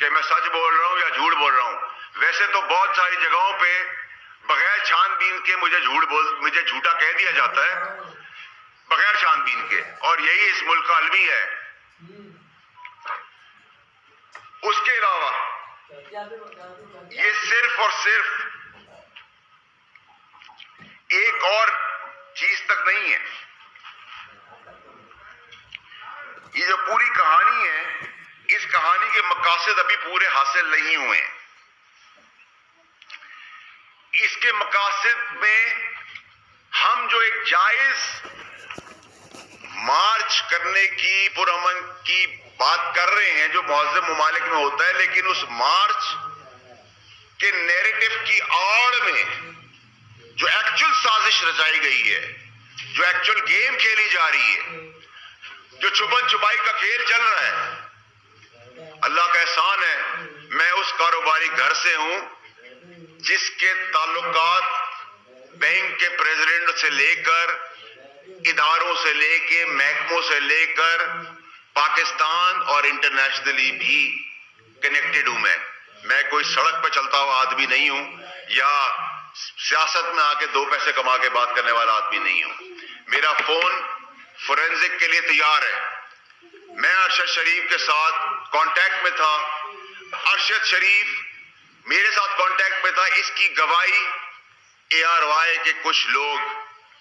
کہ میں سچ بول رہا ہوں یا جھوٹ بول رہا ہوں. ویسے تو بہت ساری جگہوں پہ بغیر چھان بین کے مجھے جھوٹا کہہ دیا جاتا ہے، بغیر چھان بین کے، اور یہی اس ملک کا المیہ ہے. اس کے علاوہ یہ صرف اور صرف ایک اور چیز تک نہیں ہے. یہ جو پوری کہانی ہے، اس کہانی کے مقاصد ابھی پورے حاصل نہیں ہوئے ہیں. اس کے مقاصد میں ہم جو ایک جائز مارچ کرنے کی پرامن کی بات کر رہے ہیں جو مہذب ممالک میں ہوتا ہے، لیکن اس مارچ کے نیریٹو کی آڑ میں جو ایکچول سازش رچائی گئی ہے، جو ایکچول گیم کھیلی جا رہی ہے، جو چھپن چھپائی کا کھیل چل رہا ہے، اللہ کا احسان ہے میں اس کاروباری گھر سے ہوں جس کے تعلقات بینک کے پریزیڈنٹ سے لے کر اداروں سے لے کے محکموں سے لے کر پاکستان اور انٹرنیشنلی بھی کنیکٹڈ ہوں. میں کوئی سڑک پہ چلتا ہوا آدمی نہیں ہوں یا سیاست میں آ کے دو پیسے کما کے بات کرنے والا آدمی نہیں ہوں. میرا فون فورینزک کے لیے تیار ہے. میں ارشد شریف کے ساتھ کانٹیکٹ میں تھا. ارشد شریف میرے ساتھ کانٹیکٹ میں تھا. اس کی گواہی ARY کے کچھ لوگ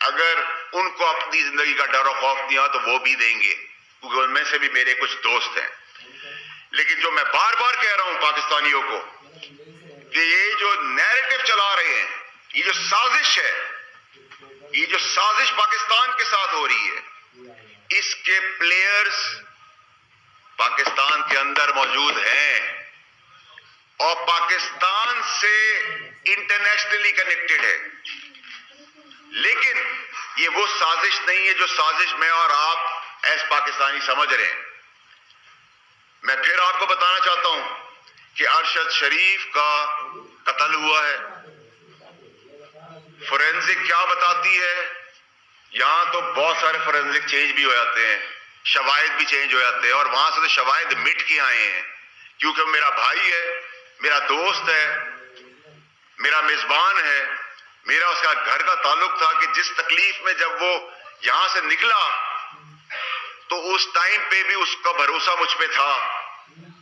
اگر ان کو اپنی زندگی کا ڈر و خوف دیا تو وہ بھی دیں گے، کیونکہ ان میں سے بھی میرے کچھ دوست ہیں. لیکن جو میں بار بار کہہ رہا ہوں پاکستانیوں کو کہ یہ جو نیریٹو چلا رہے ہیں، یہ جو سازش ہے، یہ جو سازش پاکستان کے ساتھ ہو رہی ہے، اس کے پلیئرز پاکستان کے اندر موجود ہیں اور پاکستان سے انٹرنیشنلی کنیکٹڈ ہے. لیکن یہ وہ سازش نہیں ہے جو سازش میں اور آپ ایس پاکستانی سمجھ رہے ہیں. میں پھر آپ کو بتانا چاہتا ہوں کہ ارشد شریف کا قتل ہوا ہے. فورینزک کیا بتاتی ہے؟ یہاں تو بہت سارے فورینزک چینج بھی ہو جاتے ہیں، شواہد بھی چینج ہو جاتے ہیں، اور وہاں سے تو شواہد مٹ کے آئے ہیں. کیونکہ میرا بھائی ہے، میرا دوست ہے، میرا میزبان ہے، میرا اس کا گھر کا تعلق تھا کہ جس تکلیف میں جب وہ یہاں سے نکلا تو اس ٹائم پہ بھی اس کا بھروسہ مجھ پہ تھا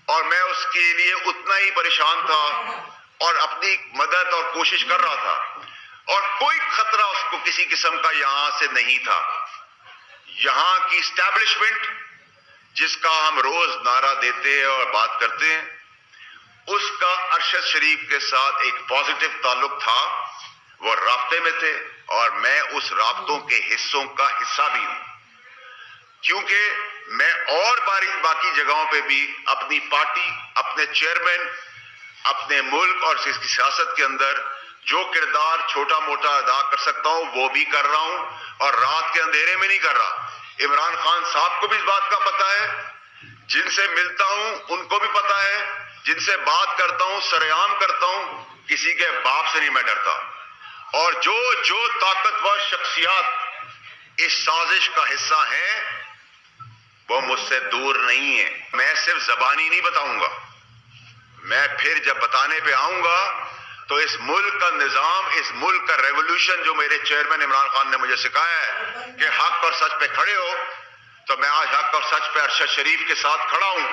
اور میں اس کے لیے اتنا ہی پریشان تھا اور اپنی مدد اور کوشش کر رہا تھا، اور کوئی خطرہ اس کو کسی قسم کا یہاں سے نہیں تھا. یہاں کی اسٹیبلشمنٹ جس کا ہم روز نعرہ دیتے ہیں اور بات کرتے ہیں، اس کا ارشد شریف کے ساتھ ایک پازیٹو تعلق تھا. وہ رابطے میں تھے اور میں اس رابطوں کے حصوں کا حصہ بھی ہوں، کیونکہ میں اور باقی جگہوں پہ بھی اپنی پارٹی، اپنے چیئرمین، اپنے ملک اور اس کی سیاست کے اندر جو کردار چھوٹا موٹا ادا کر سکتا ہوں وہ بھی کر رہا ہوں، اور رات کے اندھیرے میں نہیں کر رہا. عمران خان صاحب کو بھی اس بات کا پتہ ہے، جن سے ملتا ہوں ان کو بھی پتہ ہے، جن سے بات کرتا ہوں سرعام کرتا ہوں، کسی کے باپ سے نہیں میں ڈرتا. اور جو طاقتور شخصیات اس سازش کا حصہ ہیں وہ مجھ سے دور نہیں ہے. میں صرف زبانی نہیں بتاؤں گا، میں پھر جب بتانے پہ آؤں گا تو اس ملک کا نظام، اس ملک کا ریولوشن جو میرے چیئرمین عمران خان نے مجھے سکھایا ہے کہ حق اور سچ پہ کھڑے ہو، تو میں آج حق اور سچ پہ ارشد شریف کے ساتھ کھڑا ہوں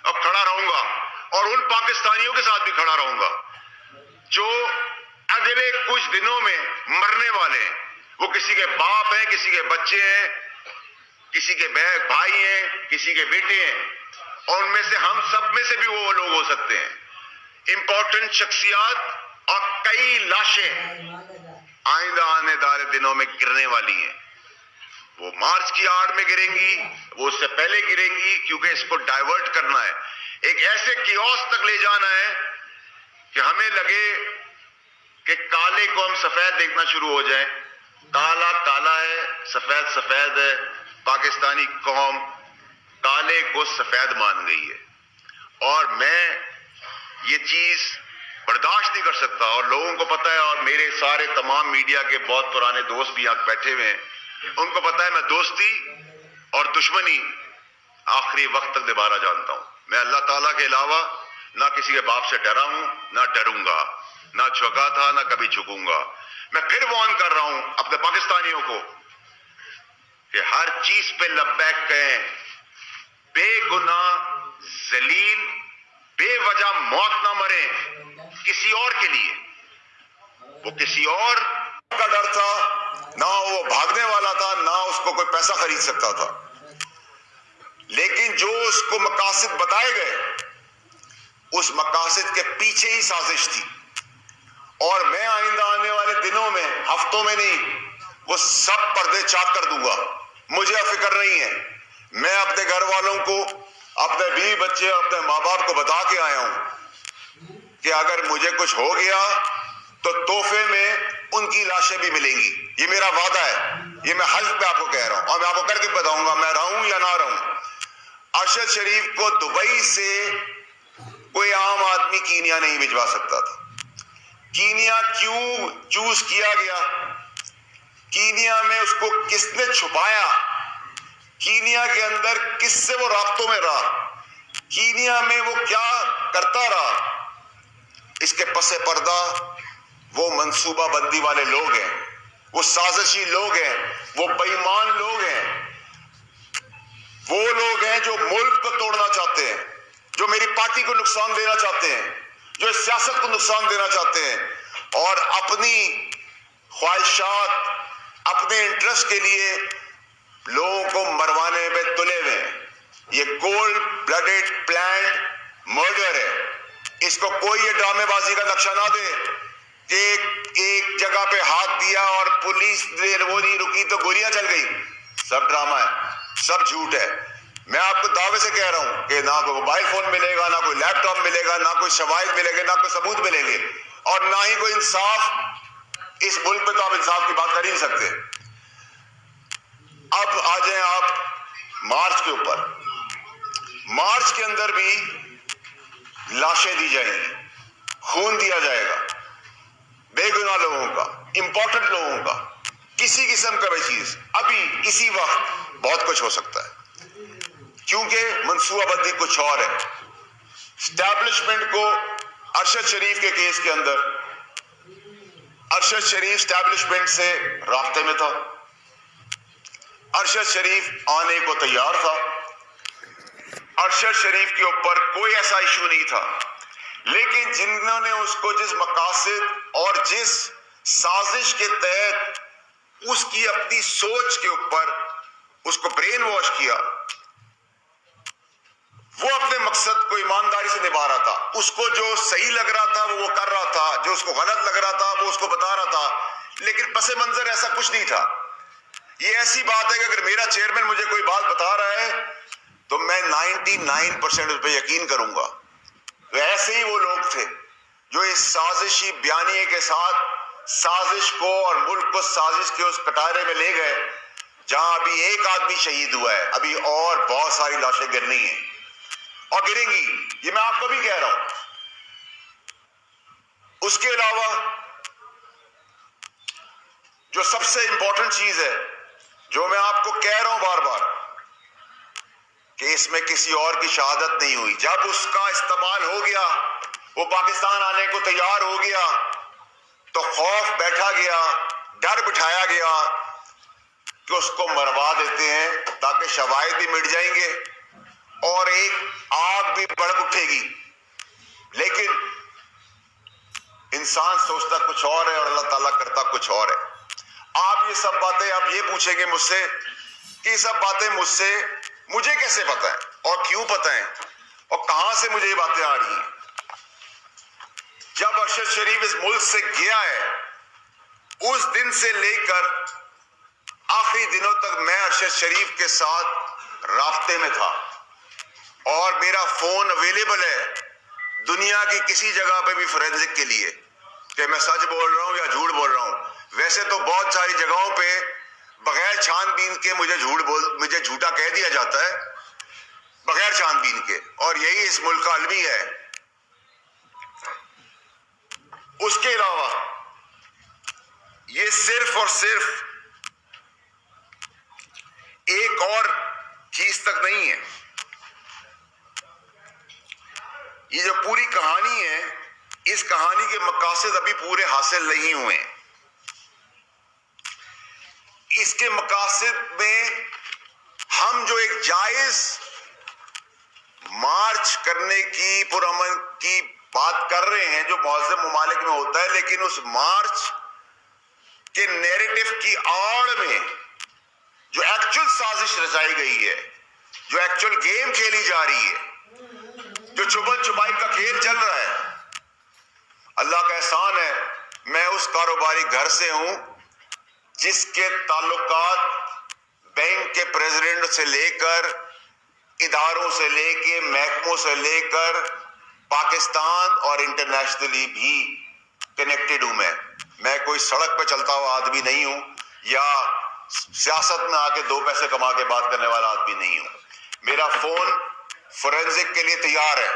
اور کھڑا رہوں گا، اور ان پاکستانیوں کے ساتھ بھی کھڑا رہوں گا جو اگلے کچھ دنوں میں مرنے والے ہیں. وہ کسی کے باپ ہیں، کسی کے بچے ہیں، کسی کے بھائی ہیں، کسی کے بیٹے ہیں، اور ان میں سے ہم سب میں سے بھی وہ لوگ ہو سکتے ہیں. امپورٹنٹ شخصیات اور کئی لاشیں آئندہ آنے والے دنوں میں گرنے والی ہیں. وہ مارچ کی آڑ میں گریں گی، وہ اس سے پہلے گریں گی، کیونکہ اس کو ڈائیورٹ کرنا ہے، ایک ایسے کیوس تک لے جانا ہے کہ ہمیں لگے کہ کالے کو ہم سفید دیکھنا شروع ہو جائیں. کالا کالا ہے، سفید سفید ہے. پاکستانی قوم کالے کو سفید مان گئی ہے، اور میں یہ چیز برداشت نہیں کر سکتا. اور لوگوں کو پتہ ہے، اور میرے سارے تمام میڈیا کے بہت پرانے دوست بھی یہاں بیٹھے ہوئے ہیں، ان کو پتہ ہے میں دوستی اور دشمنی آخری وقت تک نبھانا جانتا ہوں. میں اللہ تعالیٰ کے علاوہ نہ کسی کے باپ سے ڈرا ہوں، نہ ڈروں گا، نہ جھکا تھا، نہ کبھی جھکوں گا۔ میں پھر وارن کر رہا ہوں اپنے پاکستانیوں کو کہ ہر چیز پہ لبیک کہیں، بے گناہ ذلیل بے وجہ موت نہ مرے کسی اور کے لیے۔ وہ کسی اور کا ڈر تھا، نہ وہ بھاگنے والا تھا، نہ اس کو کوئی پیسہ خرید سکتا تھا، لیکن جو اس کو مقاصد بتائے گئے اس مقاصد کے پیچھے ہی سازش تھی۔ اور میں آئندہ آنے والے دنوں میں، ہفتوں میں نہیں، وہ سب پردے چاک کر دوں گا۔ مجھے فکر نہیں ہے، میں اپنے گھر والوں کو، اپنے بیوی بچے اور اپنے ماں باپ کو بتا کے آیا ہوں کہ اگر مجھے کچھ ہو گیا تو تحفے میں ان کی لاشیں بھی ملیں گی۔ یہ میرا وعدہ ہے، یہ میں حلف پہ آپ کو کہہ رہا ہوں، اور میں آپ کو کر کے بتاؤں گا میں رہوں یا نہ رہوں۔ ارشد شریف کو دبئی سے کوئی عام آدمی کینیا نہیں بھجوا سکتا تھا۔ کینیا کیوں چوز کیا گیا؟ کینیا میں اس کو کس نے چھپایا؟ کینیا کے اندر کس سے وہ رابطوں میں رہا؟ کینیا میں وہ کیا کرتا رہا؟ اس کے پس پردہ وہ منصوبہ بندی والے لوگ ہیں، وہ سازشی لوگ ہیں، وہ بے ایمان لوگ ہیں، وہ لوگ ہیں جو ملک کو توڑنا چاہتے ہیں، جو میری پارٹی کو نقصان دینا چاہتے ہیں، جو اس سیاست کو نقصان دینا چاہتے ہیں، اور اپنی خواہشات، اپنے انٹرسٹ کے لیے لوگوں کو مروانے پہ تلے ہوئے ہیں۔ یہ کولڈ بلڈڈ پلانڈ مرڈر ہے۔ اس کو کوئی یہ ڈرامے بازی کا نقشہ نہ دے کہ ایک جگہ پہ ہاتھ دیا اور پولیس وہ نہیں رکی تو گولیاں چل گئی۔ سب ڈرامہ ہے، سب جھوٹ ہے۔ میں آپ کو دعوے سے کہہ رہا ہوں کہ نہ کوئی موبائل فون ملے گا، نہ کوئی لیپ ٹاپ ملے گا، نہ کوئی شواہد ملے گا، نہ کوئی ثبوت ملیں گے، اور نہ ہی کوئی انصاف۔ اس ملک میں تو آپ انصاف کی بات کر ہی نہیں سکتے۔ اب آ جائیں آپ مارچ کے اوپر۔ مارچ کے اندر بھی لاشیں دی جائیں گی، خون دیا جائے گا، بے گناہ لوگوں کا، امپورٹنٹ لوگوں کا، کسی قسم کا بھی چیز۔ ابھی اسی وقت بہت کچھ ہو سکتا ہے، کیونکہ منصوبہ بندی کچھ اور ہے۔ اسٹیبلشمنٹ کو ارشد شریف کے کیس کے اندر، ارشد شریف اسٹیبلشمنٹ سے رابطے میں تھا، ارشد شریف آنے کو تیار تھا، ارشد شریف کے اوپر کوئی ایسا ایشو نہیں تھا، لیکن جنہوں نے اس کو جس مقاصد اور جس سازش کے تحت اس کی اپنی سوچ کے اوپر اس کو برین واش کیا، وہ اپنے مقصد کو ایمانداری سے نبھا رہا تھا۔ اس کو جو صحیح لگ رہا تھا وہ کر رہا تھا، جو اس کو غلط لگ رہا تھا وہ اس کو بتا رہا تھا، لیکن پس منظر ایسا کچھ نہیں تھا۔ یہ ایسی بات ہے کہ اگر میرا چیئرمین مجھے کوئی بات بتا رہا ہے تو میں 99% اس پہ یقین کروں گا۔ تو ایسے ہی وہ لوگ تھے جو اس سازشی بیانیے کے ساتھ سازش کو اور ملک کو سازش کے اس کٹارے میں لے گئے جہاں ابھی ایک آدمی شہید ہوا ہے، ابھی اور بہت ساری لاشیں گرنی ہیں اور گریں گی، یہ میں آپ کو بھی کہہ رہا ہوں۔ اس کے علاوہ جو سب سے امپورٹنٹ چیز ہے، جو میں آپ کو کہہ رہا ہوں بار بار، کہ اس میں کسی اور کی شہادت نہیں ہوئی۔ جب اس کا استعمال ہو گیا، وہ پاکستان آنے کو تیار ہو گیا، تو خوف بیٹھا گیا، ڈر بٹھایا گیا کہ اس کو مروا دیتے ہیں تاکہ شواہد بھی مٹ جائیں گے اور ایک آگ بھی بھڑک اٹھے گی۔ لیکن انسان سوچتا کچھ اور ہے اور اللہ تعالیٰ کرتا کچھ اور ہے۔ آپ یہ سب باتیں آپ یہ پوچھیں گے مجھ سے کہ یہ سب باتیں مجھے کیسے پتہ ہے اور کیوں پتہ ہے اور کہاں سے مجھے یہ باتیں آ رہی ہیں؟ جب ارشد شریف اس ملک سے گیا ہے، اس دن سے لے کر آخری دنوں تک میں ارشد شریف کے ساتھ رابطے میں تھا اور میرا فون اویلیبل ہے دنیا کی کسی جگہ پہ بھی فورینزک کے لیے کہ میں سچ بول رہا ہوں یا جھوٹ بول رہا ہوں۔ ویسے تو بہت ساری جگہوں پہ بغیر چھان بین کے مجھے جھوٹا کہہ دیا جاتا ہے، بغیر چھان بین کے، اور یہی اس ملک کا المی ہے۔ اس کے علاوہ یہ صرف اور صرف ایک اور چیز تک نہیں ہے، یہ جو پوری کہانی ہے، اس کہانی کے مقاصد ابھی پورے حاصل نہیں ہوئے۔ اس کے مقاصد میں ہم جو ایک جائز مارچ کرنے کی پرامن کی بات کر رہے ہیں جو مہذب ممالک میں ہوتا ہے، لیکن اس مارچ کے نیریٹو کی آڑ میں جو ایکچول سازش رچائی گئی ہے، جو ایکچول گیم کھیلی جا رہی ہے، جو چھپن چھپائی کا کھیل چل رہا ہے، اللہ کا احسان ہے میں اس کاروباری گھر سے ہوں جس کے تعلقات بینک کے پریزیڈنٹ سے لے کر، اداروں سے لے کے، محکموں سے لے کر پاکستان اور انٹرنیشنلی بھی کنیکٹڈ ہوں۔ میں کوئی سڑک پہ چلتا ہوا آدمی نہیں ہوں یا سیاست میں آ کے دو پیسے کما کے بات کرنے والا آدمی نہیں ہوں۔ میرا فون فورینزک کے لیے تیار ہے۔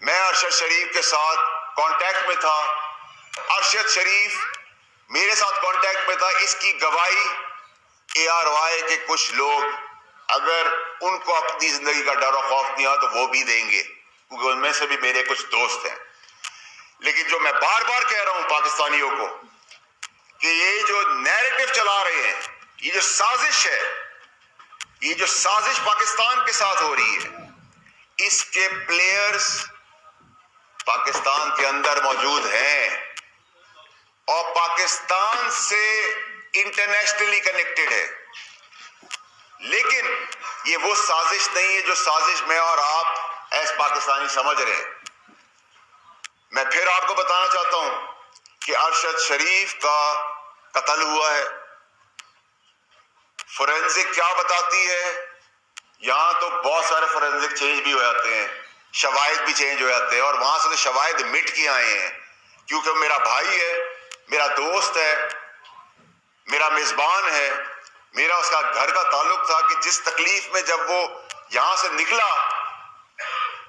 میں ارشد شریف کے ساتھ کانٹیکٹ میں تھا، ارشد شریف میرے ساتھ کانٹیکٹ میں تھا۔ اس کی گواہی ARY کے کچھ لوگ اگر ان کو اپنی زندگی کا ڈر و خوف نہیں آ تو وہ بھی دیں گے، کیونکہ ان میں سے بھی میرے کچھ دوست ہیں۔ لیکن جو میں بار بار کہہ رہا ہوں پاکستانیوں کو کہ یہ جو نیریٹو چلا رہے ہیں، یہ جو سازش ہے، یہ جو سازش پاکستان کے ساتھ ہو رہی ہے، اس کے پلیئرز پاکستان کے اندر موجود ہیں اور پاکستان سے انٹرنیشنلی کنیکٹڈ ہے۔ لیکن یہ وہ سازش نہیں ہے جو سازش میں اور آپ ایس پاکستانی سمجھ رہے ہیں۔ میں پھر آپ کو بتانا چاہتا ہوں کہ ارشد شریف کا قتل ہوا ہے۔ فورینزک کیا بتاتی ہے؟ یہاں تو بہت سارے فورینزک چینج بھی ہو جاتے ہیں، شواہد بھی چینج ہو جاتے ہیں، اور وہاں سے تو شواہد مٹ کے آئے ہیں، کیونکہ میرا بھائی ہے، میرا دوست ہے، میرا میزبان ہے، میرا اس کا گھر کا تعلق تھا کہ جس تکلیف میں جب وہ یہاں سے نکلا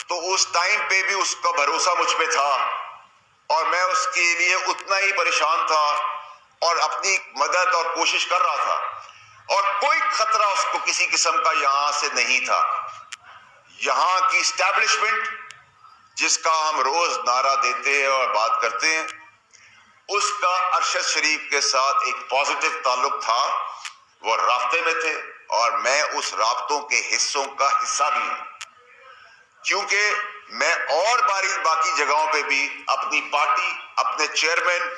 تو اس ٹائم پہ بھی اس کا بھروسہ مجھ پہ تھا اور میں اس کے لیے اتنا ہی پریشان تھا اور اپنی مدد اور کوشش کر رہا تھا، اور کوئی خطرہ اس کو کسی قسم کا یہاں سے نہیں تھا۔ یہاں کی اسٹیبلشمنٹ جس کا ہم روز نعرہ دیتے ہیں اور بات کرتے ہیں، اس کا ارشد شریف کے ساتھ ایک پازیٹو تعلق تھا، وہ رابطے میں تھے اور میں اس رابطوں کے حصوں کا حصہ بھی ہوں، کیونکہ میں اور باقی جگہوں پہ بھی اپنی پارٹی، اپنے چیئرمین،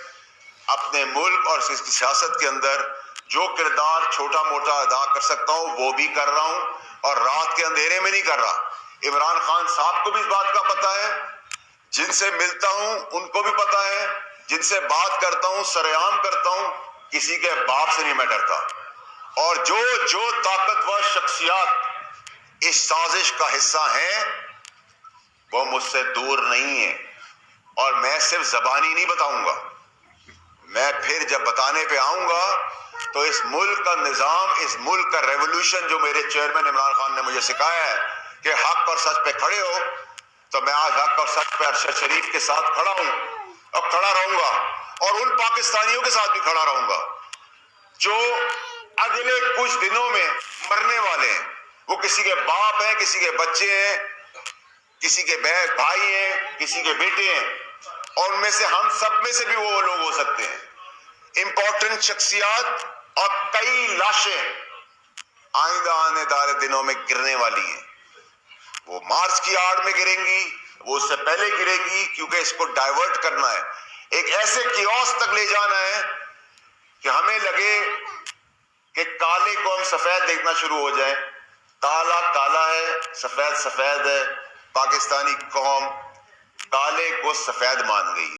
اپنے ملک اور اس کی سیاست کے اندر جو کردار چھوٹا موٹا ادا کر سکتا ہوں وہ بھی کر رہا ہوں، اور رات کے اندھیرے میں نہیں کر رہا۔ عمران خان صاحب کو بھی اس بات کا پتہ ہے، جن سے ملتا ہوں ان کو بھی پتہ ہے، جن سے بات کرتا ہوں سرعام کرتا ہوں، کسی کے باپ سے نہیں میں ڈرتا، اور جو طاقتور شخصیات اس سازش کا حصہ ہیں وہ مجھ سے دور نہیں ہیں، اور میں صرف زبانی نہیں بتاؤں گا، میں پھر جب بتانے پہ آؤں گا تو اس ملک کا نظام، اس ملک کا ریولوشن جو میرے چیئرمین عمران خان نے مجھے سکھایا ہے کہ حق اور سچ پہ کھڑے ہو، تو میں آج حق اور سچ پہ ارشد شریف کے ساتھ کھڑا ہوں اور کھڑا رہوں گا، اور ان پاکستانیوں کے ساتھ بھی کھڑا رہوں گا جو اگلے کچھ دنوں میں مرنے والے ہیں۔ وہ کسی کے باپ ہیں، کسی کے بچے ہیں، کسی کے بھائی ہیں، کسی کے بیٹے ہیں، اور ان میں سے ہم سب میں سے بھی وہ لوگ ہو سکتے ہیں۔ امپورٹنٹ شخصیات اور کئی لاشیں آئندہ آنے والے دنوں میں گرنے والی ہیں، وہ مارچ کی آڑ میں گریں گی، وہ اس سے پہلے گرے گی، کیونکہ اس کو ڈائیورٹ کرنا ہے، ایک ایسے کیوس تک لے جانا ہے کہ ہمیں لگے کہ کالے کو ہم سفید دیکھنا شروع ہو جائیں۔ کالا کالا ہے، سفید سفید ہے، پاکستانی قوم کالے کو سفید مان گئی۔